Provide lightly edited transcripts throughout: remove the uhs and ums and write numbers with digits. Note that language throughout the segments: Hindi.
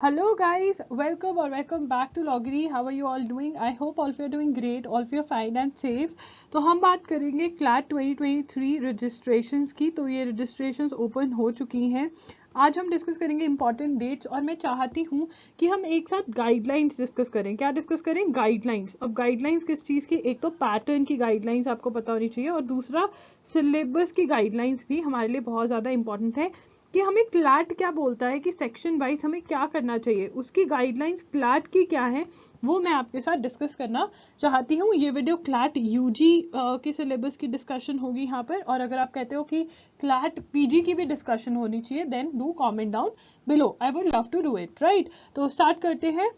Hello guys, welcome back to Loggery. How are you all doing? I hope all of you are doing great, all of you are fine and safe. तो हम बात करेंगे CLAT 2023 रजिस्ट्रेशंस की। तो ये रजिस्ट्रेशंस ओपन हो चुकी हैं। आज हम डिस्कस करेंगे इंपॉर्टेंट डेट्स और मैं चाहती हूँ कि हम एक साथ गाइडलाइंस डिस्कस करें। क्या डिस्कस करें? गाइडलाइंस। अब गाइडलाइंस किस चीज़ की? एक तो पैटर्न की गाइडलाइंस आपको पता होनी चाहिए और दूसरा सिलेबस की गाइडलाइंस भी हमारे लिए बहुत ज़्यादा इंपॉर्टेंट है कि हमें क्लैट क्या बोलता है, कि सेक्शन वाइज हमें क्या करना चाहिए, उसकी गाइडलाइंस क्लैट की क्या है, वो मैं आपके साथ डिस्कस करना चाहती हूँ। ये वीडियो क्लैट यूजी के सिलेबस की डिस्कशन होगी यहाँ पर, और अगर आप कहते हो कि क्लैट पीजी की भी डिस्कशन होनी चाहिए, then do comment down below. I would love to do it, right? तो स्टार्ट करते हैं।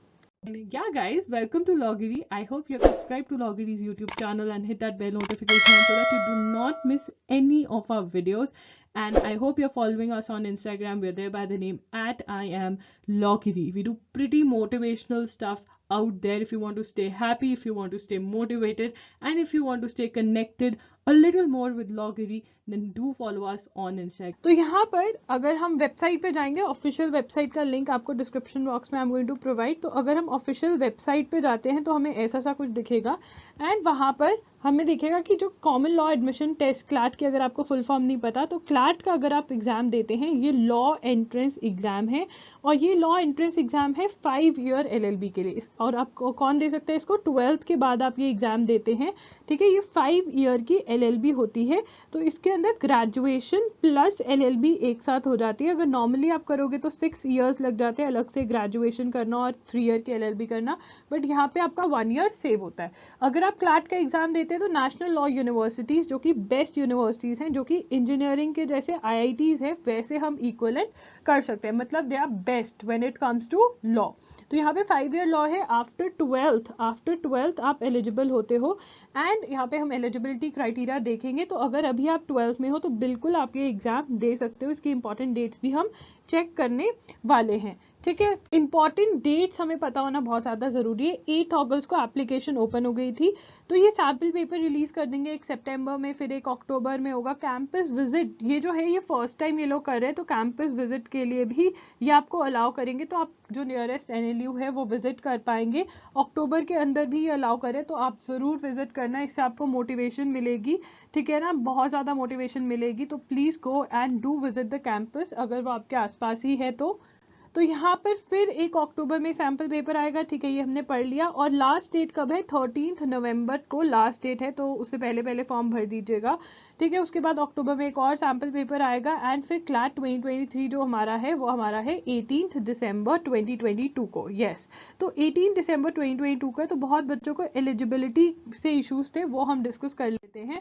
Yeah guys, welcome to Loggery. I hope you're subscribed to Loggery's YouTube channel and hit that bell notification on so that you do not miss any of our videos. And I hope you're following us on Instagram. We're there by the name at I am Loggery. We do pretty motivational stuff out there if you want to stay happy, if you want to stay motivated, and if you want to stay connected a little more with Loggery, then do follow us on Instagram. तो यहाँ पर अगर हम वेबसाइट पे जाएंगे, ऑफिशियल वेबसाइट का लिंक आपको डिस्क्रिप्शन बॉक्स में I am going to provide. तो अगर हम ऑफिशियल वेबसाइट पे जाते हैं तो हमें ऐसा सा कुछ दिखेगा एंड वहाँ पर हमें दिखेगा कि जो common law admission test CLAT की, अगर आपको फुल फॉर्म नहीं पता तो क्लैट का अगर आप एग्जाम देते हैं, ये लॉ एंट्रेंस एग्जाम है और ये लॉ एंट्रेंस एग्जाम है 5 ईयर एलएलबी के लिए। और आपको कौन दे सकता है इसको? 12th के बाद आप ये एग्जाम देते हैं, ठीक है। ये 5 ईयर की एलएलबी होती है। तो इसके अंदर ग्रेजुएशन प्लस एलएलबी एक साथ हो जाती है। अगर नॉर्मली आप करोगे तो 6 ईयर्स लग जाते हैं अलग से ग्रेजुएशन करना और 3 ईयर की एलएलबी करना, बट यहाँ पे आपका 1 ईयर सेव होता है। अगर आप क्लैट का एग्जाम देते हैं तो नेशनल लॉ यूनिवर्सिटीज, जो कि बेस्ट यूनिवर्सिटीज हैं, जो कि इंजीनियरिंग के जैसे आईआईटीज है, वैसे हम इक्वलेंट कर सकते हैं, मतलब they are best when it comes to law. तो यहाँ पे 5 ईयर लॉ है। आफ्टर ट्वेल्थ आप एलिजिबल होते हो एंड यहाँ पे हम एलिजिबिलिटी क्राइटेरिया देखेंगे। तो अगर अभी आप 12th में हो तो बिल्कुल आप ये एग्जाम दे सकते हो। इसकी इंपॉर्टेंट डेट्स भी हम चेक करने वाले हैं, ठीक है। इंपॉर्टेंट डेट्स हमें पता होना बहुत ज़्यादा ज़रूरी है। 8 अगस्त को एप्लीकेशन ओपन हो गई थी, तो ये सैम्पल पेपर रिलीज कर देंगे एक सितंबर में, फिर एक अक्टूबर में होगा। कैंपस विजिट ये जो है ये फर्स्ट टाइम ये लोग कर रहे हैं, तो कैंपस विजिट के लिए भी ये आपको अलाउ करेंगे। तो आप जो नियरेस्ट एनएलयू है वो विजिट कर पाएंगे। अक्टूबर के अंदर भी ये अलाउ करें तो आप ज़रूर विजिट करना, इससे आपको मोटिवेशन मिलेगी, ठीक है ना, बहुत ज़्यादा मोटिवेशन मिलेगी। तो please go and do visit the campus अगर वो आपके आसपास ही है तो यहाँ पर फिर 1 अक्टूबर में सैम्पल पेपर आएगा, ठीक है, ये हमने पढ़ लिया। और लास्ट डेट कब है? 13 नवंबर को लास्ट डेट है, तो उससे पहले पहले फॉर्म भर दीजिएगा, ठीक है। उसके बाद अक्टूबर में एक और सैम्पल पेपर आएगा एंड फिर क्लैट 2023 जो हमारा है वो हमारा है 18 दिसंबर 2022 को। यस, तो 18 दिसंबर 2022 का। तो बहुत बच्चों को एलिजिबिलिटी से इश्यूज थे, वो हम डिस्कस कर लेते हैं।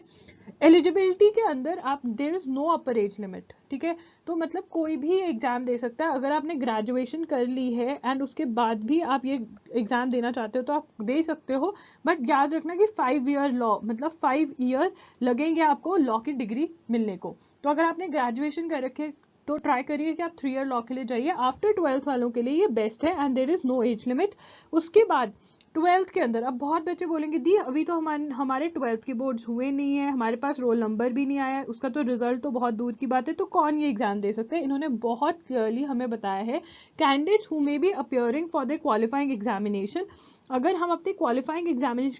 एलिजिबिलिटी के अंदर आप there is no upper age limit, ठीक है। तो मतलब कोई भी एग्जाम दे सकता है। अगर आपने ग्रेजुएशन कर ली है एंड उसके बाद भी आप ये एग्जाम देना चाहते हो तो आप दे सकते हो, बट याद रखना कि 5 ईयर लॉ, मतलब 5 ईयर लगेंगे आपको लॉ की डिग्री मिलने को। तो अगर आपने ग्रेजुएशन कर रखे तो ट्राई करिए कि आप 3 ईयर लॉ के लिए जाइए। आफ्टर 12th वालों के लिए ये बेस्ट है and there is no age limit. उसके बाद 12th के अंदर अब बहुत बच्चे बोलेंगे दी अभी तो हमारे 12th के बोर्ड्स हुए नहीं है, हमारे पास रोल नंबर भी नहीं आया, उसका तो रिजल्ट तो बहुत दूर की बात है, तो कौन ये एग्जाम दे सकते हैं? इन्होंने बहुत क्लियरली हमें बताया है, candidates who may be appearing for the qualifying examination. अगर हम अपने क्वालिफाइंग एग्जामिनेशन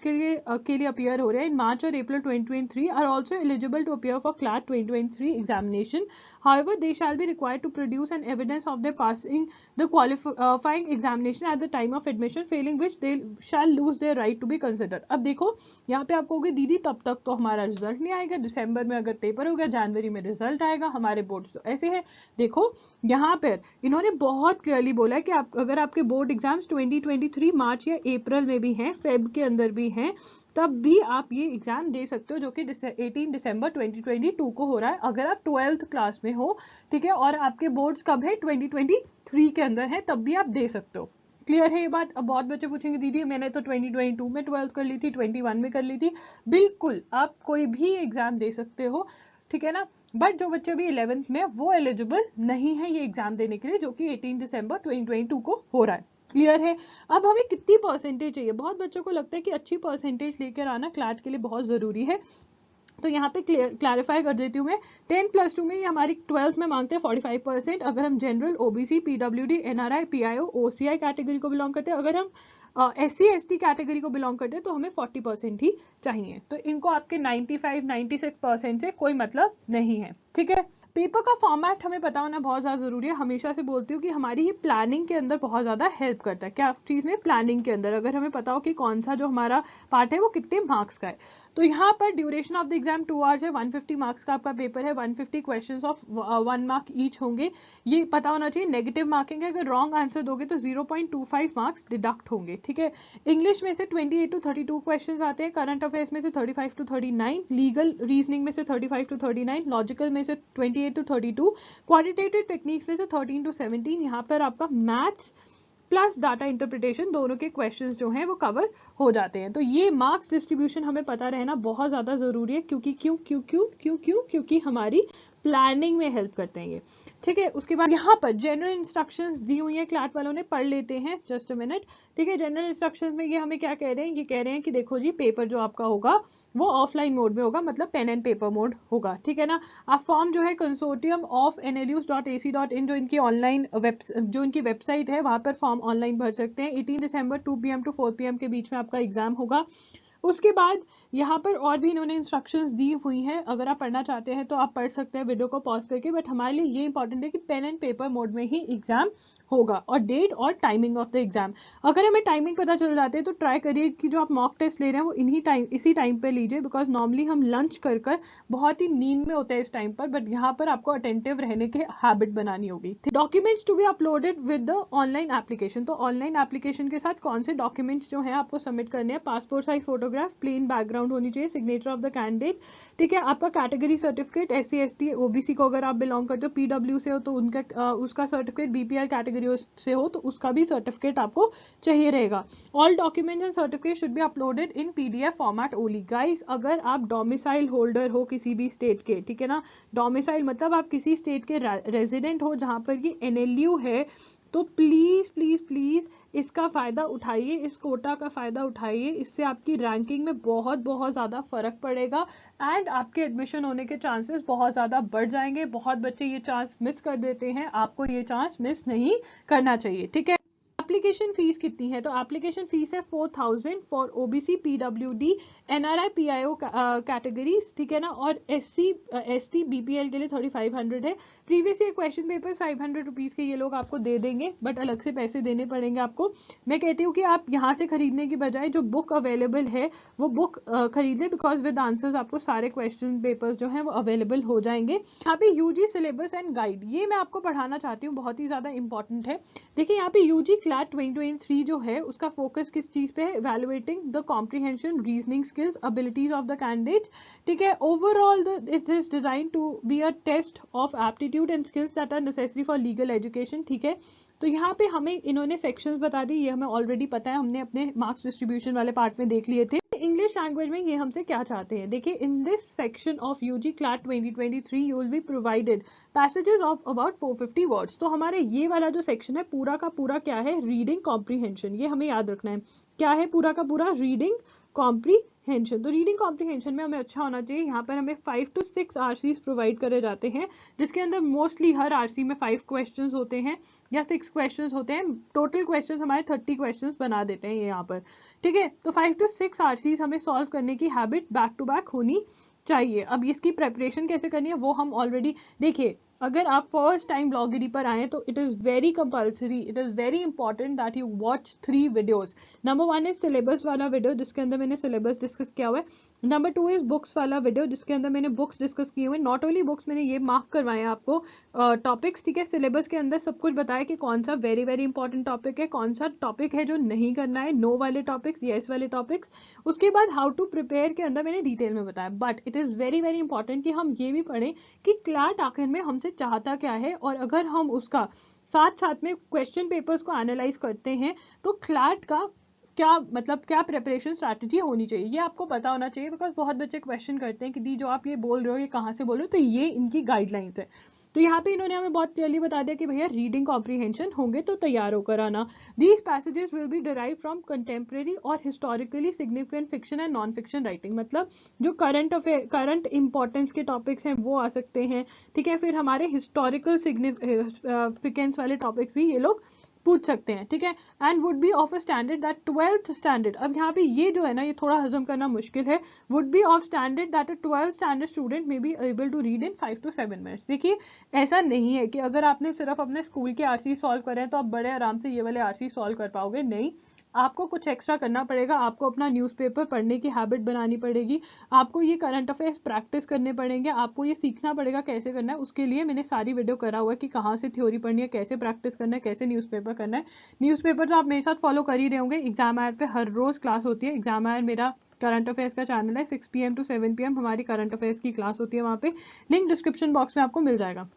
के लिए अपियर हो रहे हैं इन मार्च और April 2023 are also eligible to appear for CLAT 2023 examination. However, they shall be required to produce an evidence of their passing the qualifying examination at the time of admission, failing which they shall lose their right to be considered। अब देखो यहाँ पे आप कहोगे दीदी तब तक तो हमारा रिजल्ट नहीं आएगा, दिसंबर में अगर पेपर हो गया जनवरी में रिजल्ट आएगा, हमारे बोर्ड तो ऐसे है। देखो यहाँ पर इन्होंने बहुत क्लियरली बोला है कि आप अगर आपके बोर्ड एग्जाम्स 2023 मार्च या अप्रैल में भी हैं, फेब के अंदर भी हैं, तब भी आप ये एग्जाम दे सकते हो, जो कि 18 दिसंबर 2022 को हो रहा है अगर आप 12th क्लास में हो, ठीक है। और आपके बोर्ड्स कब है? 2023 के अंदर है, तब भी आप दे सकते हो। क्लियर है ये बात? अब बहुत बच्चे पूछेंगे दीदी मैंने तो 2022 में 12th कर ली थी, 21 में कर ली थी। बिल्कुल आप कोई भी एग्जाम दे सकते हो, ठीक है ना। बट जो बच्चे अभी 11th में वो एलिजिबल नहीं है ये एग्जाम देने के लिए, जो कि 18 दिसंबर 2022 को हो रहा है। क्लियर है? अब हमें कितनी परसेंटेज चाहिए? बहुत बच्चों को लगता है कि अच्छी परसेंटेज लेकर आना क्लैट के लिए बहुत ज़रूरी है। तो यहाँ पे क्लैरिफाई कर देती हूँ मैं, 10+2 में ये हमारी 12th में मांगते हैं 45%। अगर हम general, OBC, PWD, NRI, PIO, OCI category को बिलोंग करते हैं, अगर हम SC ST कैटेगरी को बिलोंग करते हैं तो हमें 40% ही चाहिए। तो इनको आपके 95-96% से कोई मतलब नहीं है, ठीक है। पेपर का फॉर्मेट हमें पता होना बहुत ज़्यादा ज़रूरी है। हमेशा से बोलती हूँ कि हमारी ये प्लानिंग के अंदर बहुत ज़्यादा हेल्प करता है। क्या चीज़ में? प्लानिंग के अंदर। अगर हमें पता हो कि कौन सा जो हमारा पार्ट है वो कितने मार्क्स का है। तो यहाँ पर duration of the exam 2 hours है, 150 मार्क्स का आपका पेपर है, 150 क्वेश्चंस ऑफ 1 मार्क ईच होंगे। ये पता होना चाहिए। नेगेटिव मार्किंग है, अगर रॉन्ग आंसर दोगे तो 0.25 मार्क्स डिडक्ट होंगे, ठीक है। इंग्लिश में से 28 to 32 क्वेश्चंस आते हैं, करंट अफेयर्स में से 35 to 39, लीगल रीजनिंग में से 35 to 39, लॉजिकल में से 28 to 32, क्वांटिटेटिव टेक्निक्स में से 13 to 17। यहाँ पर आपका मैथ्स प्लस डाटा इंटरप्रिटेशन दोनों के क्वेश्चंस जो हैं वो कवर हो जाते हैं। तो ये मार्क्स डिस्ट्रीब्यूशन हमें पता रहना बहुत ज़्यादा ज़रूरी है, क्योंकि हमारी प्लानिंग में हेल्प करते हैं ये, ठीक है। उसके बाद यहाँ पर जनरल इंस्ट्रक्शंस दी हुई है, क्लैट वालों ने, पढ़ लेते हैं, जस्ट अ मिनट, ठीक है। जनरल इंस्ट्रक्शंस में ये हमें क्या कह रहे हैं? ये कह रहे हैं कि देखो जी, पेपर जो आपका होगा वो ऑफलाइन मोड में होगा, मतलब पेन एंड पेपर मोड होगा, ठीक है ना। आप फॉर्म जो है कंसोर्टियम ऑफ nlus.ac.in, जो इनकी ऑनलाइन जो इनकी वेबसाइट है, वहाँ पर फॉर्म ऑनलाइन भर सकते हैं। 18 दिसंबर 2 PM to 4 PM के बीच में आपका एग्जाम होगा। उसके बाद यहाँ पर और भी इन्होंने इंस्ट्रक्शंस दी हुई हैं, अगर आप पढ़ना चाहते हैं तो आप पढ़ सकते हैं वीडियो को पॉज करके, बट हमारे लिए ये इंपॉर्टेंट है कि पेन एंड पेपर मोड में ही एग्जाम होगा। और डेट और टाइमिंग ऑफ द एग्जाम, अगर हमें टाइमिंग पता चल जाते हैं तो ट्राई करिए कि जो आप मॉक टेस्ट ले रहे हैं वो इसी टाइम पे लीजिए, बिकॉज नॉर्मली हम लंच कर बहुत ही नींद में होते हैं इस टाइम पर, बट यहाँ पर आपको अटेंटिव रहने की हैबिट बनानी होगी। Documents to be uploaded with the online application, तो ऑनलाइन एप्लीकेशन के साथ कौन से डॉक्यूमेंट्स जो है आपको सबमिट करने हैं? Passport size photograph, plain background होनी चाहिए, सिग्नेचर ऑफ द कैंडिडेट, ठीक है। आपका category certificate, SC ST OBC को अगर आप बिलोंग करते हो, PW से हो तो उनका उसका सर्टिफिकेट, BPL कैटेगरी से हो तो उसका भी सर्टिफिकेट आपको चाहिए रहेगा। All documents and certificate should be uploaded in PDF format only. Guys, अगर आप डोमिसाइल होल्डर हो किसी भी स्टेट के, ठीक है ना, डोमिसाइल मतलब आप किसी स्टेट के रेजिडेंट हो जहां पर ये NLU है, तो प्लीज प्लीज प्लीज इसका फायदा उठाइए, इस कोटा का फायदा उठाइए। इससे आपकी रैंकिंग में बहुत बहुत ज्यादा फर्क पड़ेगा एंड आपके एडमिशन होने के चांसेस बहुत ज्यादा बढ़ जाएंगे। बहुत बच्चे ये चांस मिस कर देते हैं, आपको ये चांस मिस नहीं करना चाहिए, ठीक है। एप्लीकेशन फीस कितनी है? तो एप्लीकेशन फीस है 4000 for OBC, PWD, NRI, PIO categories, ठीक है ना, और SC ST BPL के लिए 3500 है। Previous year question paper 500 rupees के ये लोग आपको दे देंगे, बट अलग से पैसे देने पड़ेंगे आपको। मैं कहती हूँ कि आप यहाँ से खरीदने की बजाय जो बुक अवेलेबल है वो बुक खरीद ले, बिकॉज विद आंसर्स आपको सारे क्वेश्चन पेपर्स जो हैं वो अवेलेबल हो जाएंगे। यहाँ पे UG सिलेबस एंड गाइड, ये मैं आपको पढ़ाना चाहती हूँ, बहुत ही ज्यादा इंपॉर्टेंट है। देखिए यहाँ पे UG क्लास 2023 जो है उसका फोकस किस चीज पे है? Evaluating the comprehension, reasoning skills, abilities of the candidates, ठीक है। Overall it is design to be a test of aptitude and skills that are necessary for legal education, ठीक है। तो यहाँ पे हमें इन्होंने सेक्शंस बता दी, ये हमें ऑलरेडी पता है, हमने अपने मार्क्स डिस्ट्रीब्यूशन वाले पार्ट में देख लिए थे। इंग्लिश लैंग्वेज में ये हमसे क्या चाहते हैं? देखिए, in this section of UG class 2023 you will be provided passages of about 450 words. तो हमारे ये वाला जो सेक्शन है पूरा का पूरा क्या है? रीडिंग कॉम्प्रीहेंशन, ये हमें याद रखना है। क्या है पूरा का पूरा? Reading comprehension. तो रीडिंग कॉम्प्रीहेंशन में हमें अच्छा होना चाहिए। यहाँ पर हमें 5 to 6 RCs प्रोवाइड करे जाते हैं, जिसके अंदर मोस्टली हर RC में 5 क्वेश्चंस होते हैं या 6 क्वेश्चंस होते हैं। टोटल क्वेश्चंस हमारे 30 क्वेश्चंस बना देते हैं ये यहाँ पर, ठीक है। तो 5 to 6 RCs हमें सॉल्व करने की हैबिट बैक टू बैक होनी चाहिए। अब इसकी प्रेपरेशन कैसे करनी है वो हम ऑलरेडी, देखिए अगर आप फर्स्ट टाइम ब्लॉगरी पर आए तो it is very compulsory, it is very important that you watch 3 videos. Number 1 is syllabus वाला वीडियो जिसके अंदर मैंने सिलेबस डिस्कस किया हुआ है। नंबर 2 इज बुक्स वाला वीडियो जिसके अंदर मैंने बुक्स डिस्कस किए हुए हैं। नॉट ओनली बुक्स, मैंने ये मार्क करवाए हैं आपको टॉपिक्स, ठीक है। सिलेबस के अंदर सब कुछ बताया कि कौन सा वेरी वेरी इंपॉर्टेंट टॉपिक है, कौन सा टॉपिक है जो नहीं करना है, नो वाले टॉपिक्स, येस वाले टॉपिक्स। उसके बाद हाउ टू प्रिपेयर के अंदर मैंने डिटेल में बताया। But it is very very important कि हम ये भी पढ़ें कि क्लैट आखिर में हमसे चाहता क्या है, और अगर हम उसका साथ साथ में क्वेश्चन पेपर्स को एनालाइज करते हैं तो क्लैट का क्या मतलब, क्या प्रिपरेशन स्ट्रैटेजी होनी चाहिए, ये आपको पता होना चाहिए। बिकॉज बहुत बच्चे क्वेश्चन करते हैं कि दी जो आप ये बोल रहे हो ये कहाँ से बोल रहे हो, तो ये इनकी गाइडलाइंस है। तो यहाँ पे इन्होंने हमें बहुत क्लियरली बता दिया कि भैया रीडिंग कॉम्प्रीहेंशन होंगे तो तैयार होकर आना। These passages will be derive from contemporary और historically significant fiction and non fiction writing, मतलब जो करंट इंपॉर्टेंस के टॉपिक्स हैं वो आ सकते हैं, ठीक है। फिर हमारे हिस्टोरिकल सिग्निफिकेंस वाले टॉपिक्स भी ये लोग पूछ सकते हैं, ठीक है। And would be of a standard that 12th standard, अब यहाँ पे ये जो है ना ये थोड़ा हजम करना मुश्किल है, would be of standard that a 12th standard student may be able to read in 5 to 7 minutes. देखिए ऐसा नहीं है कि अगर आपने सिर्फ अपने स्कूल के आरसी सॉल्व करे हैं तो आप बड़े आराम से ये वाले आरसी सॉल्व कर पाओगे, नहीं, आपको कुछ एक्स्ट्रा करना पड़ेगा, आपको अपना न्यूज़पेपर पढ़ने की हैबिट बनानी पड़ेगी, आपको ये करंट अफेयर्स प्रैक्टिस करने पड़ेंगे, आपको ये सीखना पड़ेगा कैसे करना है। उसके लिए मैंने सारी वीडियो करा हुआ है कि कहाँ से थ्योरी पढ़नी है, कैसे प्रैक्टिस करना है, कैसे न्यूज़पेपर करना है। न्यूज़पेपर तो आप मेरे साथ फॉलो कर ही रहे होंगे, एग्जाम आयर पे हर रोज क्लास होती है। एग्जाम आयर मेरा करंट अफेयर्स का चैनल है, 6 PM to 7 PM हमारी करंट अफेयर्स की क्लास होती है, वहाँ पे लिंक डिस्क्रिप्शन बॉक्स में आपको मिल जाएगा,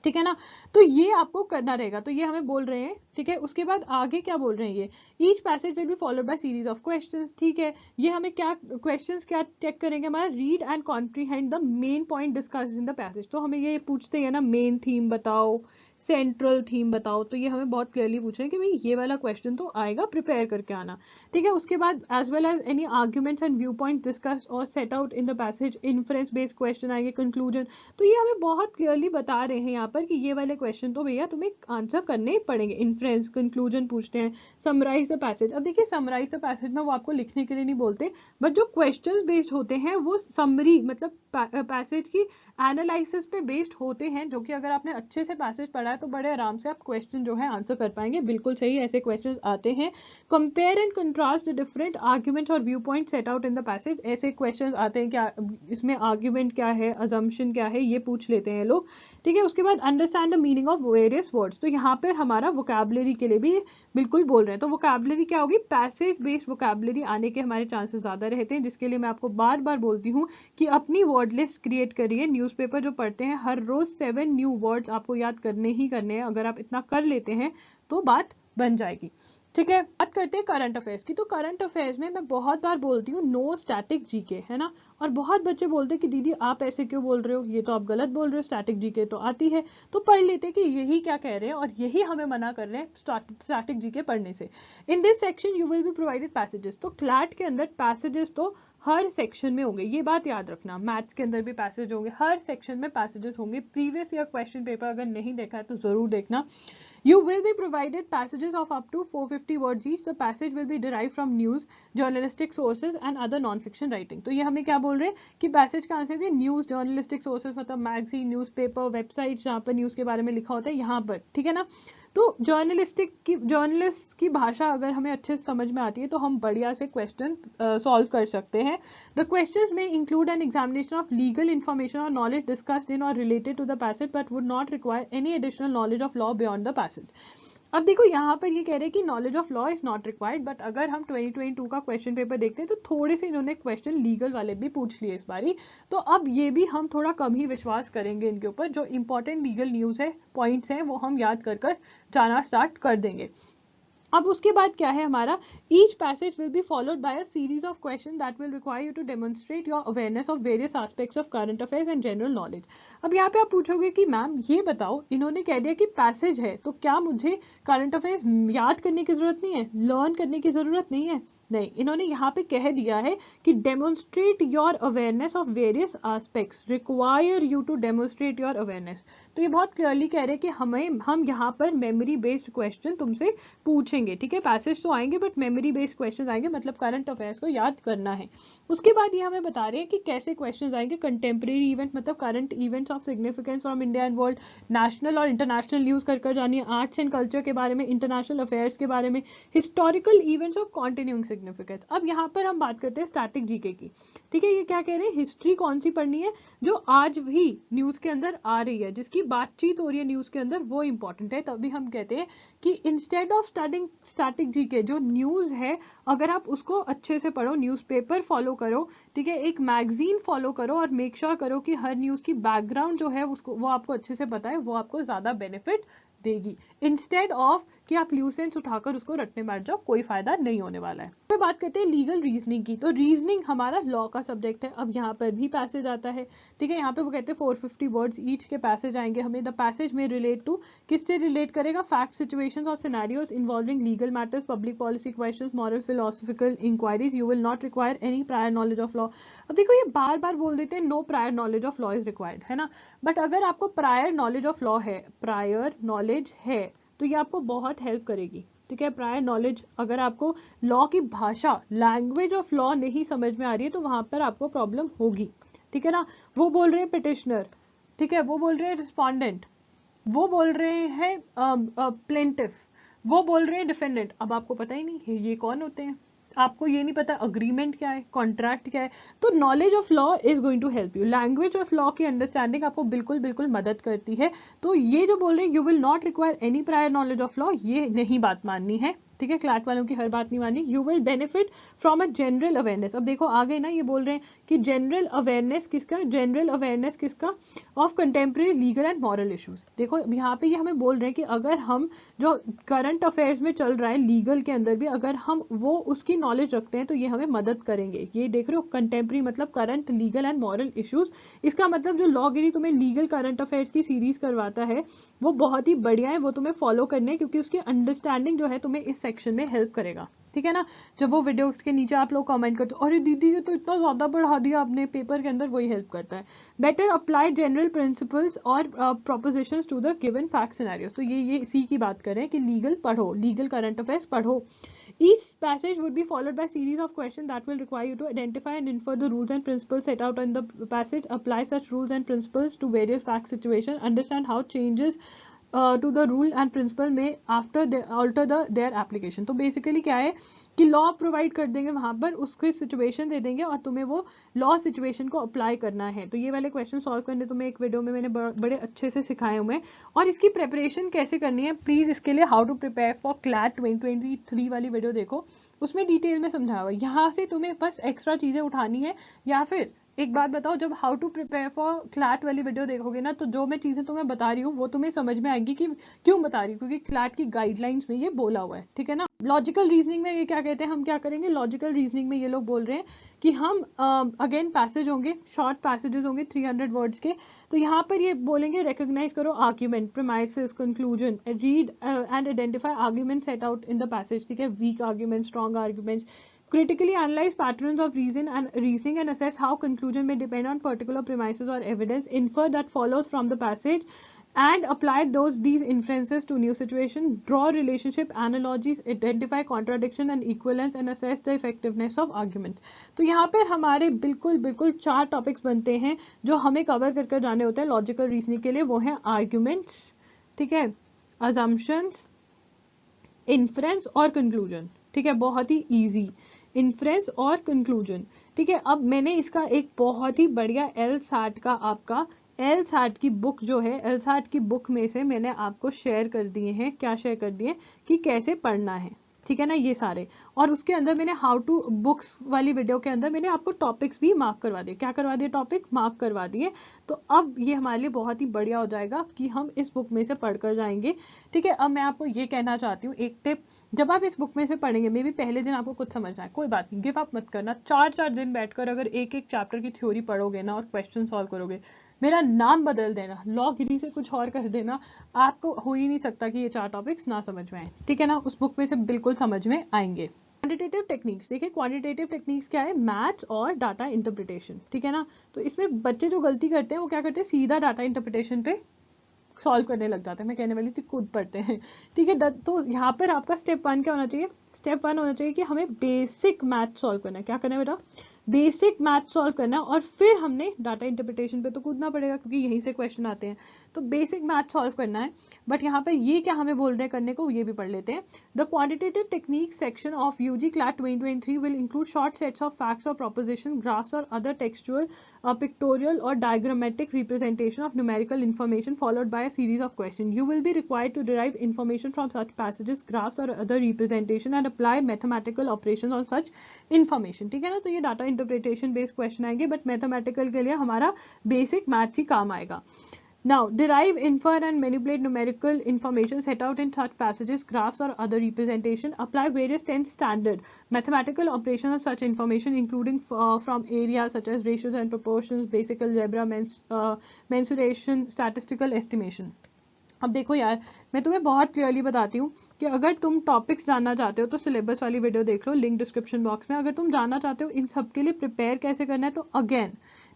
ठीक है ना। तो ये आपको करना रहेगा, तो ये हमें बोल रहे हैं, ठीक है। उसके बाद आगे क्या बोल रहे हैं, ये each passage will be followed bye series of questions, ठीक है। ये हमें क्या क्वेश्चंस क्या चेक करेंगे, हमारा read and comprehend the main point discussed in the passage, तो हमें ये पूछते हैं ना मेन थीम बताओ, सेंट्रल थीम बताओ, तो ये हमें बहुत क्लियरली पूछ रहे हैं कि भाई ये वाला क्वेश्चन तो आएगा, प्रिपेयर करके आना, ठीक है। उसके बाद as well as any arguments and view point discuss और set out in the passage, inference based question आएंगे, कंक्लूजन, तो ये हमें बहुत क्लियरली बता रहे हैं यहाँ पर कि ये वाले क्वेश्चन तो भैया तुम्हें आंसर करने ही पड़ेंगे। इन्फ्रेंस, कंक्लूजन पूछते हैं, समराइज द पैसेज, अब देखिए समराइज द पैसेज में वो आपको लिखने के लिए नहीं बोलते, बट जो क्वेश्चन बेस्ड होते हैं वो समरी मतलब पैसेज की एनालिसिस पे बेस्ड होते हैं, जो कि अगर आपने अच्छे से पैसेज पढ़ा है तो बड़े आराम से आप क्वेश्चन जो है आंसर कर पाएंगे, बिल्कुल सही ऐसे क्वेश्चंस आते हैं। Compare and contrast the different arguments और view point set out in the passage, ऐसे क्वेश्चंस आते हैं क्या इसमें आर्ग्यूमेंट क्या है, अजम्पशन क्या है, ये पूछ लेते हैं लोग, ठीक है। उसके बाद understand the meaning of various words, तो यहाँ पर हमारा वोकैबुलरी के लिए भी बिल्कुल बोल रहे हैं, तो वोकैबुलरी क्या होगी, पैसेज बेस्ड वोकैबुलरी आने के हमारे चांसेस ज्यादा रहते हैं, जिसके लिए मैं आपको बार बार बोलती हूँ कि अपनी वर्ड लिस्ट क्रिएट करिए। न्यूज़पेपर जो पढ़ते हैं हर रोज 7 न्यू वर्ड्स आपको याद करने ही करने हैं, अगर आप इतना कर लेते हैं तो बात बन जाएगी, ठीक है। बात करते हैं करंट अफेयर्स की, तो करंट अफेयर्स में मैं बहुत बार बोलती हूँ नो स्टैटिक जीके, है ना, और बहुत बच्चे बोलते हैं कि दीदी आप ऐसे क्यों बोल रहे हो, ये तो आप गलत बोल रहे हो, स्टैटिक जीके तो आती है, तो पढ़ लेते हैं कि यही क्या कह रहे हैं और यही हमें मना कर रहे हैं स्टैटिक जीके पढ़ने से। In this section you will be provided passages, तो क्लैट के अंदर पैसेजेस तो हर सेक्शन में होंगे, ये बात याद रखना, मैथ्स के अंदर भी पैसेज होंगे, हर सेक्शन में पैसेजेस होंगे। प्रीवियस ईयर क्वेश्चन पेपर अगर नहीं देखा है तो जरूर देखना। You will be provided passages of up to 450 words each. The passage will be derived from news, journalistic sources and other non-fiction writing. तो ये हमें क्या बोल रहे हैं कि पैसेज कहाँ से होगी, न्यूज, जर्नलिस्टिक सोर्सेज मतलब मैगजीन, न्यूज़पेपर, वेबसाइट जहाँ पर न्यूज के बारे में लिखा होता है यहाँ पर, ठीक है ना। तो जर्नलिस्ट की भाषा अगर हमें अच्छे से समझ में आती है तो हम बढ़िया से क्वेश्चन सॉल्व कर सकते हैं। द क्वेश्चंस में include an examination of legal information और नॉलेज डिस्कस्ड इन और related to the passage but would not require any additional knowledge of law beyond the passage. अब देखो यहाँ पर ये कह रहे हैं कि knowledge of law is not required, but अगर हम 2022 का क्वेश्चन पेपर देखते हैं तो थोड़े से इन्होंने क्वेश्चन लीगल वाले भी पूछ लिए इस बारी, तो अब ये भी हम थोड़ा कम ही विश्वास करेंगे इनके ऊपर, जो इंपॉर्टेंट लीगल न्यूज है, पॉइंट्स हैं, वो हम याद कर कर जाना स्टार्ट कर देंगे। अब उसके बाद क्या है हमारा, each passage will be followed by a series of question that will require you to demonstrate your awareness of various aspects of current affairs and general knowledge. अब यहाँ पे आप पूछोगे कि मैम ये बताओ, इन्होंने कह दिया कि पैसेज है तो क्या मुझे करंट अफेयर्स याद करने की जरूरत नहीं है, लर्न करने की जरूरत नहीं है, नहीं, इन्होंने यहाँ पे कह दिया है कि demonstrate your awareness of various aspects, require you to demonstrate your awareness. तो ये बहुत क्लियरली कह रहे हैं कि हम यहाँ पर मेमोरी बेस्ड क्वेश्चन तुमसे पूछेंगे, ठीक है। पैसेज तो आएंगे बट मेमोरी बेस्ड क्वेश्चन आएंगे, मतलब करंट अफेयर्स को याद करना है। उसके बाद ये हमें बता रहे हैं कि कैसे क्वेश्चन आएंगे, कंटेम्प्रेरी इवेंट मतलब current events of significance from India and world, national और इंटरनेशनल न्यूज कर जानिए, आर्ट्स एंड कल्चर के बारे में, इंटरनेशनल अफेयर्स के बारे में, historical events of continuing significance. अब यहाँ पर हम बात करते हैं स्टैटिक जीके की, ठीक है। ये क्या कह रहे हैं, हिस्ट्री कौन सी पढ़नी है जो आज भी न्यूज के अंदर आ रही है, जिसकी बातचीत हो रही है न्यूज के अंदर, वो इंपॉर्टेंट है। तभी हम कहते हैं कि instead of studying static GK, जो न्यूज है अगर आप उसको अच्छे से पढ़ो, न्यूज़पेपर फॉलो करो, ठीक है, एक मैगजीन फॉलो करो और मेक श्योर करो कि हर न्यूज की बैकग्राउंड जो है उसको वो आपको अच्छे से पता है, वो आपको ज्यादा बेनिफिट देगी, इंस्टेड ऑफ कि आप ल्यूसेंस उठाकर उसको रटने बैठ जाओ, कोई फायदा नहीं होने वाला है। मैं बात करते हैं लीगल रीजनिंग की। तो रीजनिंग हमारा लॉ का सब्जेक्ट है। अब यहाँ पर भी पैसेज आता है, ठीक है। यहाँ पे वो कहते हैं 450 वर्ड्स ईच के पैसेज आएंगे हमें। द पैसेज में रिलेट टू, किससे रिलेट करेगा? फैक्ट, सिचुएशंस और scenarios involving legal matters, public policy questions, moral philosophical inquiries. You will not require any prior knowledge of law. अब देखो ये बार बार बोल देते हैं no prior knowledge of law is required, है ना। बट अगर आपको प्रायर नॉलेज ऑफ लॉ है, प्रायर नॉलेज है, तो ये आपको बहुत हेल्प करेगी, ठीक है। प्रायर नॉलेज, अगर आपको लॉ की भाषा, लैंग्वेज ऑफ लॉ नहीं समझ में आ रही है तो वहां पर आपको प्रॉब्लम होगी, ठीक है ना। वो बोल रहे हैं पिटिशनर, ठीक है, वो बोल रहे हैं रिस्पोंडेंट, वो बोल रहे हैं प्लेंटिफ, वो बोल रहे हैं डिफेंडेंट। अब आपको पता ही नहीं है ये कौन होते हैं, आपको ये नहीं पता अग्रीमेंट क्या है, कॉन्ट्रैक्ट क्या है। तो knowledge of law is going to help you. Language of law की अंडरस्टैंडिंग आपको बिल्कुल बिल्कुल मदद करती है। तो ये जो बोल रहे हैं you will not require any prior knowledge of law, ये नहीं बात माननी है, ठीक है। क्लैट वालों की हर बात नहीं माननी। You will benefit from a general awareness. अब देखो आ गए ना, ये बोल रहे हैं कि जनरल अवेयरनेस किसका? जनरल अवेयरनेस किसका? Of contemporary legal and moral issues. देखो यहाँ पे ये हमें बोल रहे हैं कि अगर हम जो करंट अफेयर्स में चल रहा है लीगल के अंदर भी, अगर हम वो उसकी नॉलेज रखते हैं तो ये हमें मदद करेंगे। ये देख रहे हो, कंटेम्प्रेरी मतलब current, legal and moral issues. इसका मतलब जो लॉ गिरी तुम्हें लीगल करंट अफेयर्स की सीरीज करवाता है वो बहुत ही बढ़िया है, वो तुम्हें फॉलो करने, क्योंकि उसकी अंडरस्टैंडिंग जो है तुम्हें इस सेक्शन में हेल्प करेगा, ठीक है ना। जब वो वीडियोस के नीचे आप लोग कमेंट करते हो अरे दीदी ये तो इतना ज्यादा बढ़ा दिया आपने पेपर के अंदर, वही हेल्प करता है। बेटर अप्लाई जनरल प्रिंसिपल्स और propositions to the given fact scenarios. तो ये इसी की बात करें कि लीगल पढ़ो, लीगल करंट अफेयर्स पढ़ो। Each passage would be followed by a series of questions that will require you to identify and infer the rules and principles set out in the passage, apply such rules and principles to various fact situations, understand how changes to the rule and principle may after they alter their application। तो बेसिकली क्या है कि लॉ प्रोवाइड कर देंगे वहां पर, उसके सिचुएशन दे देंगे और तुम्हें वो लॉ सिचुएशन को अप्लाई करना है। तो ये वाले क्वेश्चन सॉल्व करने तुम्हें एक वीडियो में मैंने बड़े अच्छे से सिखाए हुए हैं। और इसकी प्रिपरेशन कैसे करनी है, प्लीज इसके लिए how to prepare for CLAT 2023 वाली वीडियो देखो, उसमें डिटेल में समझाया हुआ है। यहाँ से तुम्हें बस एक्स्ट्रा चीजें उठानी है, या फिर एक बात बताओ, जब how to prepare for CLAT वाली वीडियो देखोगे ना, तो जो मैं चीजें तुम्हें बता रही हूँ वो तुम्हें समझ में आएगी कि क्यों बता रही हूँ, क्योंकि क्लैट की गाइडलाइंस में ये बोला हुआ है, ठीक है ना। लॉजिकल रीजनिंग में ये क्या कहते हैं, हम क्या करेंगे, लॉजिकल रीजनिंग में ये लोग बोल रहे हैं कि हम अगेन पैसेज होंगे, शॉर्ट पैसेजेस होंगे 300 वर्ड्स के। तो यहाँ पर ये बोलेंगे रिकॉग्नाइज करो argument, premises, conclusion, read and identify argument set out in the passage, ठीक है। Weak argument, strong arguments, critically analyze patterns of reasoning and assess how conclusion may depend on particular premises or evidence, infer that follows from the passage and apply these inferences to new situation, draw relationship, analogies, identify contradiction and equivalence and assess the effectiveness of argument। तो यहाँ पर हमारे बिल्कुल बिल्कुल 4 टॉपिक्स बनते हैं जो हमें कवर करके जाने होते हैं लॉजिकल रीजनिंग के लिए। वो है आर्ग्यूमेंट्स, ठीक है, assumptions, इन्फ्रेंस और कंक्लूजन, ठीक है। बहुत ही ईजी, इन्फ्रेंस और कंक्लूजन, ठीक है। अब मैंने इसका एक बहुत ही बढ़िया LSAT का, आपका LSAT की बुक जो है, LSAT की बुक में से मैंने आपको शेयर कर दिए हैं, क्या शेयर कर दिए कि कैसे पढ़ना है, ठीक है ना, ये सारे। और उसके अंदर मैंने हाउ टू बुक्स वाली वीडियो के अंदर मैंने आपको टॉपिक्स भी मार्क करवा दिए। क्या करवा दिए? टॉपिक मार्क करवा दिए। तो अब ये हमारे लिए बहुत ही बढ़िया हो जाएगा कि हम इस बुक में से पढ़कर जाएंगे, ठीक है। अब मैं आपको ये कहना चाहती हूँ एक टिप, जब आप इस बुक में से पढ़ेंगे, मे बी पहले दिन आपको कुछ समझना है, कोई बात नहीं, गिव अप मत करना। 4 दिन बैठकर अगर एक चैप्टर की थ्योरी पढ़ोगे ना और क्वेश्चन सॉल्व करोगे, मेरा नाम बदल देना, लॉ गिरी से कुछ और कर देना, आपको हो ही नहीं सकता कि ये 4 टॉपिक्स ना समझ में आए, ठीक है ना। उस बुक में से बिल्कुल समझ में आएंगे। क्वांटिटेटिव टेक्निक्स, देखिए क्वांटिटेटिव टेक्निक्स क्या है, मैथ्स और डाटा इंटरप्रिटेशन, ठीक है ना। तो इसमें बच्चे जो गलती करते हैं वो क्या करते हैं, सीधा डाटा इंटरप्रिटेशन पे सॉल्व करने लग जाते हैं। मैं कहने वाली थी खुद पढ़ते हैं, ठीक है। तो यहाँ पर आपका स्टेप 1 क्या होना चाहिए, स्टेप 1 होना चाहिए कि हमें बेसिक मैथ सॉल्व करना है। क्या करना है बेटा, बेसिक मैथ सॉल्व करना है, और फिर हमने डाटा इंटरप्रिटेशन पे तो कूदना पड़ेगा क्योंकि यहीं से क्वेश्चन आते हैं। तो बेसिक मैथ सॉल्व करना है, बट यहाँ पे ये क्या हमें बोल रहे हैं करने को, ये भी पढ़ लेते हैं। The quantitative technique section of UG CLAT 2023 will include short sets of facts और प्रोपोजिशन, ग्राफ्स और अदर टेक्सचुअल, पिक्टोरियल और diagrammatic representation of numerical information followed by a series of question. You will be required to derive information from such passages, graphs और other representation and apply mathematical operations on such information, ठीक है ना। तो ये डाटा इंटरप्रिटेशन बेस्ड क्वेश्चन आएंगे, बट मैथमेटिकल के लिए हमारा बेसिक मैथ्स ही काम आएगा। Now, derive, infer, and manipulate numerical information set out in such passages, graphs, or other representation. Apply various tense standard mathematical operations of such information, including from areas such as ratios and proportions, basic algebra, mensuration, statistical estimation. अब देखो यार, मैं तुम्हें बहुत क्लियरली बताती हूँ कि अगर तुम टॉपिक्स जानना चाहते हो तो सिलेबस वाली वीडियो देख लो, लिंक डिस्क्रिप्शन बॉक्स में। अगर तुम जानना चाहते हो इन सब के लिए प्रिपेयर कैसे करना है तो अगेन,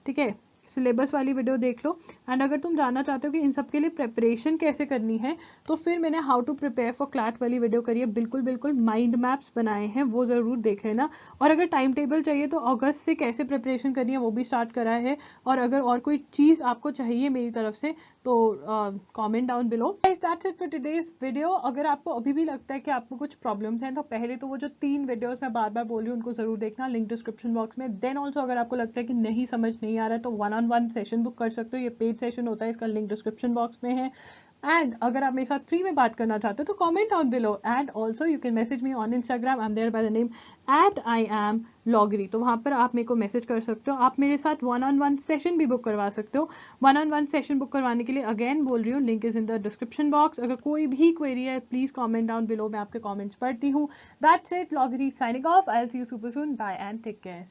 ठीक है, सिलेबस वाली वीडियो देख लो। एंड अगर तुम जानना चाहते हो कि इन सब के लिए प्रिपरेशन कैसे करनी है तो फिर मैंने how to prepare for CLAT वाली वीडियो करी है, बिल्कुल बिल्कुल माइंड मैप्स बनाए हैं, वो ज़रूर देख लेना। और अगर टाइम टेबल चाहिए तो अगस्त से कैसे प्रिपरेशन करनी है वो भी स्टार्ट करा है। और अगर और कोई चीज़ आपको चाहिए मेरी तरफ से तो comment down below. That's it for today's video. अगर आपको अभी भी लगता है कि आपको कुछ प्रॉब्लम्स हैं तो पहले तो वो जो 3 वीडियोस मैं बार बार बोल रही हूँ उनको जरूर देखना, लिंक डिस्क्रिप्शन बॉक्स में। देन ऑल्सो अगर आपको लगता है कि नहीं समझ नहीं आ रहा है तो 1-on-1 सेशन बुक कर सकते हो, ये पेड सेशन होता है, इसका लिंक डिस्क्रिप्शन बॉक्स में है। एंड अगर आप मेरे साथ फ्री में बात करना चाहते हो तो comment down below. And also you can message me on Instagram, I am there by the name @IAMLogri। तो वहाँ पर आप मेरे को मैसेज कर सकते हो। आप मेरे साथ 1-on-1 सेशन भी बुक करवा सकते हो। 1-on-1 सेशन बुक करवाने के लिए अगेन बोल रही हूँ, link is in the description box. अगर कोई भी क्वेरी है प्लीज कमेंट डाउन बिलो, मैं आपके कमेंट्स पढ़ती हूँ। दैट्स इट, लॉगरी signing off. I will see you super soon, bye and take care.